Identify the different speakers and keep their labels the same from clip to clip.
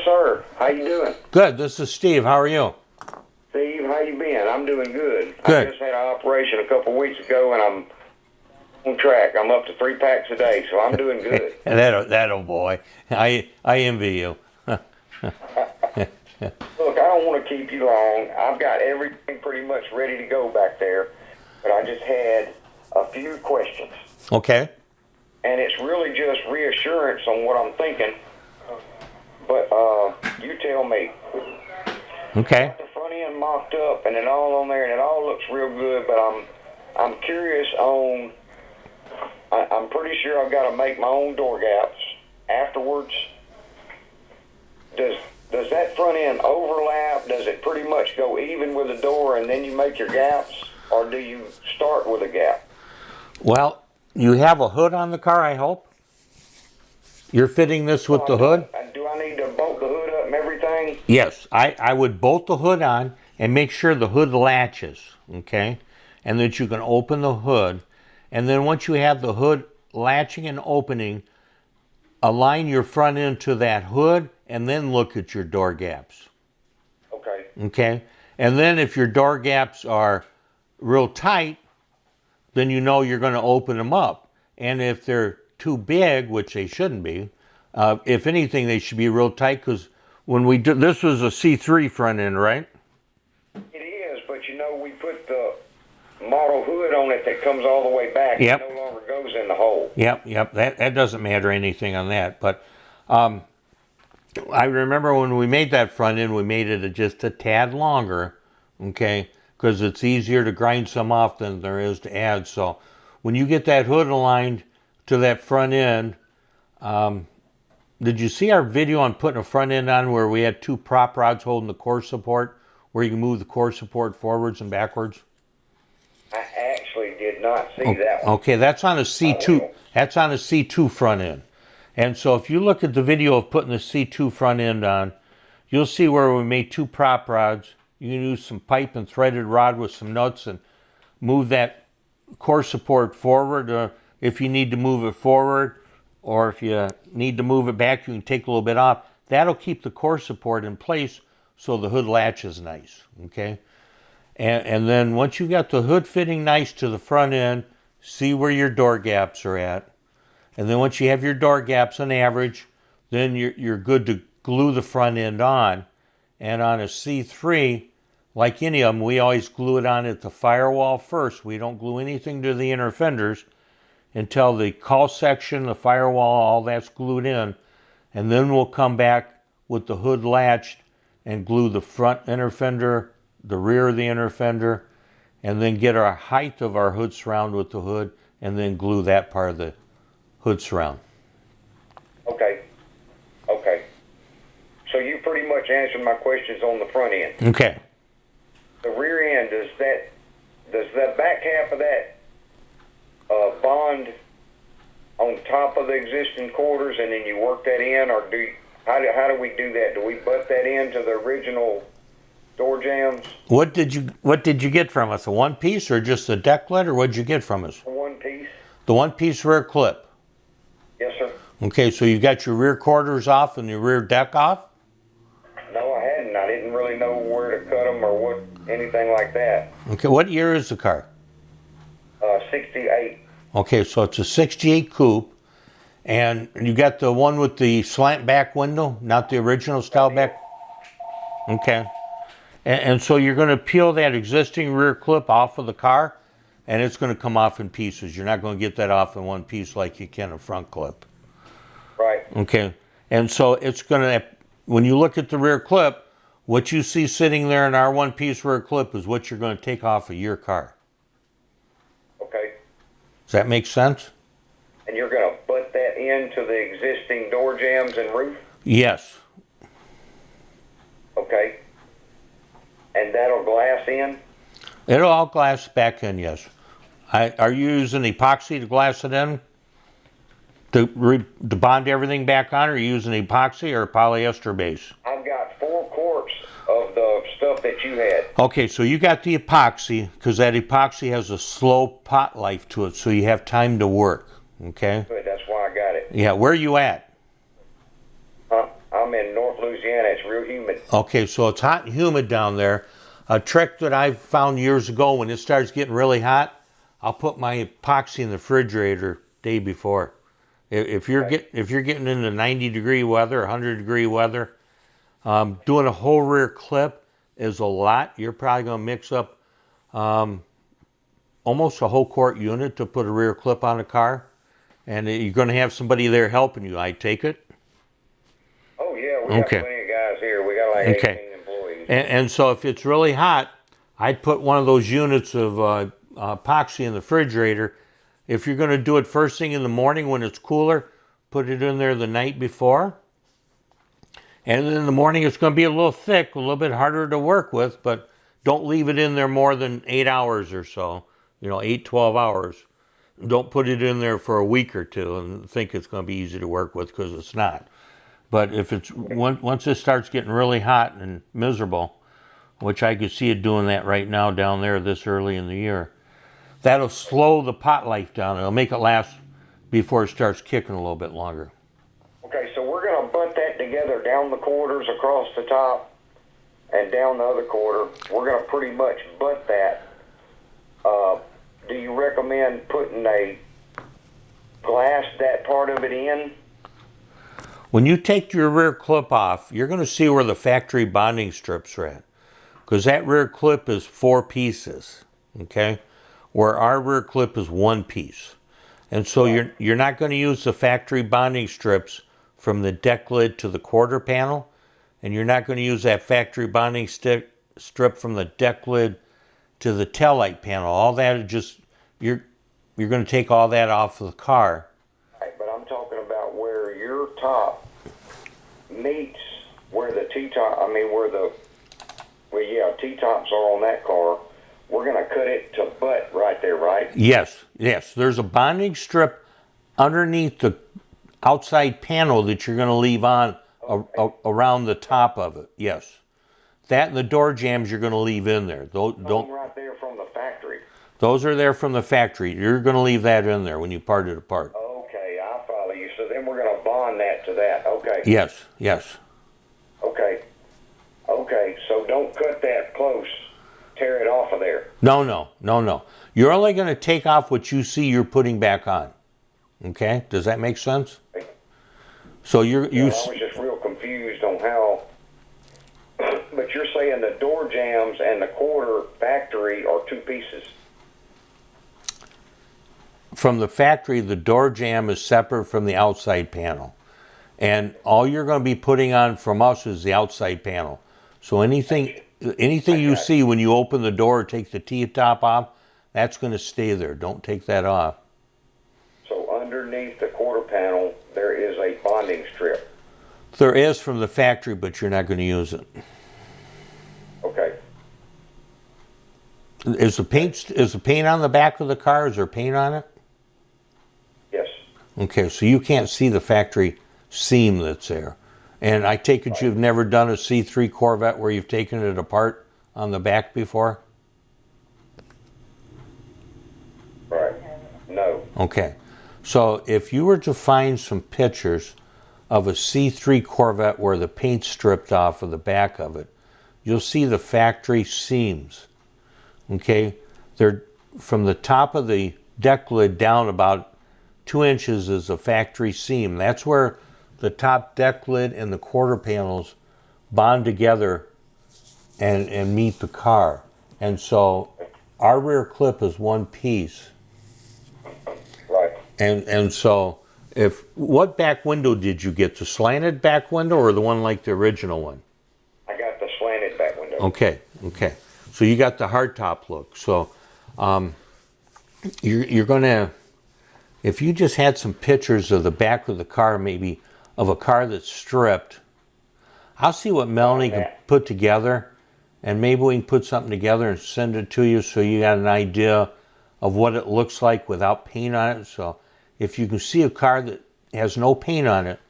Speaker 1: sir. How you doing?
Speaker 2: Good. This is Steve. How are you?
Speaker 1: Steve, how you been? I'm doing good.
Speaker 2: Good.
Speaker 1: I just had an operation a couple weeks ago, and I'm on track. I'm up to 3 packs a day, so I'm doing good.
Speaker 2: that old boy. I envy you.
Speaker 1: Look, I don't want to keep you long. I've got everything pretty much ready to go back there, but I just had a few questions.
Speaker 2: Okay.
Speaker 1: And it's really just reassurance on what I'm thinking. But you tell me.
Speaker 2: Okay.
Speaker 1: The front end mocked up and it all on there, and it all looks real good. But I'm curious on. I'm pretty sure I've got to make my own door gaps afterwards. Does that front end overlap? Does it pretty much go even with the door, and then you make your gaps, or do you start with a gap?
Speaker 2: Well, you have a hood on the car, I hope. You're fitting this with the hood?
Speaker 1: Do I need to bolt the hood up and everything?
Speaker 2: Yes, I would bolt the hood on and make sure the hood latches, okay? And that you can open the hood. And then once you have the hood latching and opening, align your front end to that hood and then look at your door gaps.
Speaker 1: Okay.
Speaker 2: Okay? And then if your door gaps are real tight, then you know you're going to open them up. And if they're too big, which they shouldn't be, if anything, they should be real tight, because when we do, this was a C3 front end, right?
Speaker 1: It is, but you know, we put the model hood on it that comes all the way back.
Speaker 2: Yep.
Speaker 1: It no longer goes in the hole.
Speaker 2: Yep. That doesn't matter anything on that. But I remember when we made that front end, we made it just a tad longer, okay? Because it's easier to grind some off than there is to add. So when you get that hood aligned to that front end, did you see our video on putting a front end on where we had 2 prop rods holding the core support, where you can move the core support forwards and backwards?
Speaker 1: I actually did not see that one.
Speaker 2: Okay, that's on a C2. That's on a C2 front end. And so if you look at the video of putting the C2 front end on, you'll see where we made 2 prop rods. You can use some pipe and threaded rod with some nuts and move that core support forward. If you need to move it forward, or if you need to move it back, you can take a little bit off. That'll keep the core support in place so the hood latches nice, okay? And then once you got the hood fitting nice to the front end, see where your door gaps are at. And then once you have your door gaps on average, then you're good to glue the front end on. And on a C3, like any of them, we always glue it on at the firewall first. We don't glue anything to the inner fenders until the call section, the firewall, all that's glued in. And then we'll come back with the hood latched and glue the front inner fender, the rear of the inner fender, and then get our height of our hood surround with the hood, and then glue that part of the hood surround. Okay.
Speaker 1: So you pretty much answered my questions on the front end.
Speaker 2: Okay.
Speaker 1: The rear end, does that back half of that bond on top of the existing quarters, and then you work that in, or how do we do that? Do we butt that into the original door jambs?
Speaker 2: What did you get from us? A one piece or just a decklet, or what did you get from us?
Speaker 1: One piece.
Speaker 2: The one piece rear clip.
Speaker 1: Yes, sir.
Speaker 2: Okay, so you got your rear quarters off and your rear deck off?
Speaker 1: No, I hadn't. I didn't really know where to cut them or anything like that.
Speaker 2: Okay, what year is the car?
Speaker 1: 68.
Speaker 2: Okay, so it's a 68 coupe, and you got the one with the slant back window, not the original style back? Okay. And so you're going to peel that existing rear clip off of the car, and it's going to come off in pieces. You're not going to get that off in one piece like you can a front clip.
Speaker 1: Right.
Speaker 2: Okay. And so it's going to, when you look at the rear clip, what you see sitting there in our one-piece rear clip is what you're going to take off of your car.
Speaker 1: Okay.
Speaker 2: Does that make sense?
Speaker 1: And you're going to butt that into the existing door jambs and roof?
Speaker 2: Yes.
Speaker 1: Okay. And that'll glass in?
Speaker 2: It'll all glass back in, yes. Are you using epoxy to glass it in? To bond everything back on, or are you using epoxy or polyester base?
Speaker 1: I've got 4 quarts of the stuff that you had.
Speaker 2: Okay, so you got the epoxy, because that epoxy has a slow pot life to it, so you have time to work, okay?
Speaker 1: Good, that's why I got it.
Speaker 2: Yeah, where are you at?
Speaker 1: I'm in North North Louisiana. It's real humid.
Speaker 2: Okay, so it's hot and humid down there. A trick that I found years ago, when it starts getting really hot, I'll put my epoxy in the refrigerator day before. If you're getting into 90-degree weather, 100-degree weather, doing a whole rear clip is a lot. You're probably going to mix up almost a whole quart unit to put a rear clip on a car, and you're going to have somebody there helping you. I take it.
Speaker 1: Oh yeah, we got plenty of guys here. We got like 18 employees.
Speaker 2: And so if it's really hot, I'd put one of those units of epoxy in the refrigerator. If you're going to do it first thing in the morning when it's cooler, put it in there the night before. And then in the morning it's going to be a little thick, a little bit harder to work with, but don't leave it in there more than 8 hours or so. 8, 12 hours. Don't put it in there for a week or two and think it's going to be easy to work with, because it's not. But if it's once it starts getting really hot and miserable, which I could see it doing that right now down there this early in the year, that'll slow the pot life down. It'll make it last before it starts kicking a little bit longer.
Speaker 1: Okay, so we're going to butt that together down the quarters across the top and down the other quarter. We're going to pretty much butt that. Do you recommend putting a glass that part of it in?
Speaker 2: When you take your rear clip off, you're going to see where the factory bonding strips are at, because that rear clip is 4 pieces, okay? Where our rear clip is 1 piece. And so you're not going to use the factory bonding strips from the deck lid to the quarter panel, and you're not going to use that factory bonding strip from the deck lid to the taillight panel. All that is just, you're going to take all that off of the car.
Speaker 1: Right, but I'm talking about where your top meets where the T-top, T-tops are on that car. We're going to cut it to butt right there, right?
Speaker 2: Yes. There's a bonding strip underneath the outside panel that you're going to leave on around the top of it. Yes. That and the door jambs you're going to leave in there. Don't
Speaker 1: right there from the factory.
Speaker 2: Those are there from the factory. You're going to leave that in there when you part it apart.
Speaker 1: Okay, I follow you. So then we're going to bond that to that. Okay.
Speaker 2: Yes.
Speaker 1: Okay, so don't cut that close. Tear it off of there.
Speaker 2: No. You're only going to take off what you see you're putting back on. Okay? Does that make sense? So I was
Speaker 1: just real confused on how. But you're saying the door jambs and the quarter factory are 2 pieces.
Speaker 2: From the factory, the door jamb is separate from the outside panel. And all you're going to be putting on from us is the outside panel. So anything you see when you open the door or take the T-top off, that's going to stay there. Don't take that off.
Speaker 1: So underneath the quarter panel, there is a bonding strip.
Speaker 2: There is from the factory, but you're not going to use it.
Speaker 1: Okay.
Speaker 2: Is the paint on the back of the car? Is there paint on it?
Speaker 1: Yes.
Speaker 2: Okay, so you can't see the factory seam that's there. And I take it you've never done a C3 Corvette where you've taken it apart on the back before?
Speaker 1: Right. No.
Speaker 2: Okay. So if you were to find some pictures of a C3 Corvette where the paint's stripped off of the back of it, you'll see the factory seams. Okay? They're from the top of the deck lid down about 2 inches is a factory seam. That's where the top deck lid and the quarter panels bond together and meet the car. And so our rear clip is 1 piece.
Speaker 1: Right.
Speaker 2: And so what back window did you get? The slanted back window or the one like the original one?
Speaker 1: I got the slanted back window.
Speaker 2: Okay. So you got the hardtop look. So you're going to, if you just had some pictures of the back of the car, maybe of a car that's stripped, I'll see what Melanie can put together, and maybe we can put something together and send it to you so you got an idea of what it looks like without paint on it. So if you can see a car that has no paint on it,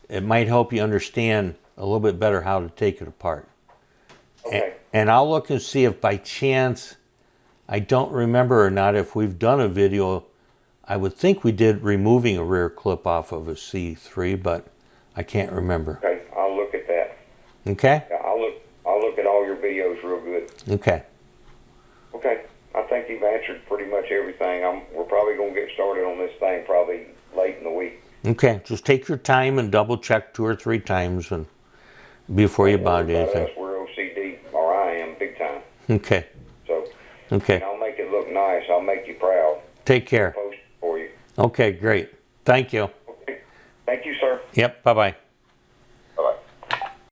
Speaker 2: it might help you understand a little bit better how to take it apart.
Speaker 1: Okay.
Speaker 2: And I'll look and see if by chance, I don't remember or not, if we've done a video. I would think we did removing a rear clip off of a C3, but I can't remember.
Speaker 1: Okay, I'll look at that.
Speaker 2: Okay?
Speaker 1: Yeah, I'll look at all your videos real good.
Speaker 2: Okay.
Speaker 1: Okay. I think you've answered pretty much everything. We're probably going to get started on this thing probably late in the week.
Speaker 2: Okay, just take your time and double check 2 or 3 times and before you buy anything.
Speaker 1: Us, we're OCD, or I am, big time.
Speaker 2: Okay.
Speaker 1: So,
Speaker 2: Okay.
Speaker 1: and I'll make it look nice. I'll make you proud.
Speaker 2: Take care.
Speaker 1: Post it for you.
Speaker 2: Okay, great. Thank you.
Speaker 1: Okay. Thank you, sir.
Speaker 2: Yep, bye-bye.